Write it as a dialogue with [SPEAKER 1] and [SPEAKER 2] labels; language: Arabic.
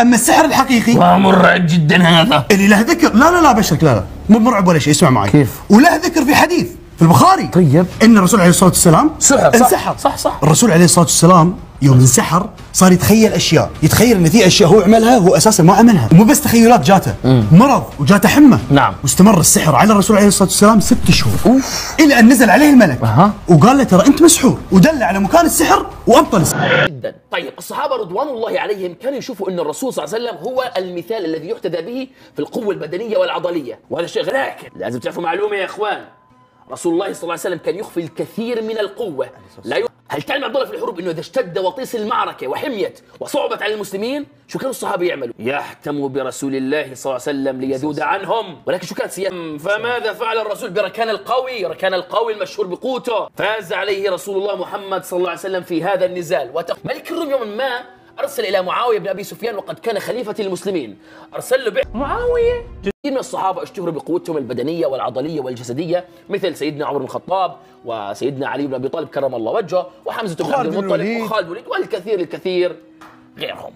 [SPEAKER 1] اما السحر الحقيقي
[SPEAKER 2] مرعب جدا هذا،
[SPEAKER 1] اللي له ذكر. لا بشرك، لا مو مرعب ولا شيء، اسمع معي.
[SPEAKER 2] كيف؟
[SPEAKER 1] وله ذكر في حديث في البخاري.
[SPEAKER 2] طيب.
[SPEAKER 1] ان الرسول عليه الصلاه والسلام
[SPEAKER 2] انسحر. صح.
[SPEAKER 1] الرسول عليه الصلاه والسلام يوم انسحر صار يتخيل اشياء، يتخيل ان في اشياء هو عملها هو اساسا ما عملها، ومو بس تخيلات، جاته مرض وجاته حمى.
[SPEAKER 2] نعم.
[SPEAKER 1] واستمر السحر على الرسول عليه الصلاه والسلام 6 شهور. الى ان نزل عليه الملك وقال له ترى انت مسحور، ودل على مكان السحر وابطل السحر.
[SPEAKER 3] جدا. طيب الصحابه رضوان الله عليهم كانوا يشوفوا ان الرسول صلى الله عليه وسلم هو المثال الذي يحتذى به في القوه البدنيه والعضليه، وهذا شيء لكن لازم تعرفوا معلومه يا اخوان، رسول الله صلى الله عليه وسلم كان يخفي الكثير من القوة. هل تعلم عبد الله في الحروب انه اذا اشتد وطيس المعركة وحميت وصعبت على المسلمين شو كانوا الصحابة يعملوا؟ يحتموا برسول الله صلى الله عليه وسلم ليذود عنهم، ولكن شو كانت سياسة؟ فماذا فعل الرسول بركان القوي؟ ركان القوي المشهور بقوته، فاز عليه رسول الله محمد صلى الله عليه وسلم في هذا النزال. ملك الروم يوما ما أرسل إلى معاوية بن أبي سفيان وقد كان خليفة المسلمين، أرسل له معاوية. كثير من الصحابة اشتهروا بقوتهم البدنية والعضلية والجسدية، مثل سيدنا عمر بن الخطاب وسيدنا علي بن أبي طالب كرم الله وجهه، وحمزة بن عبد المطلب وخالد بن الوليد والكثير غيرهم.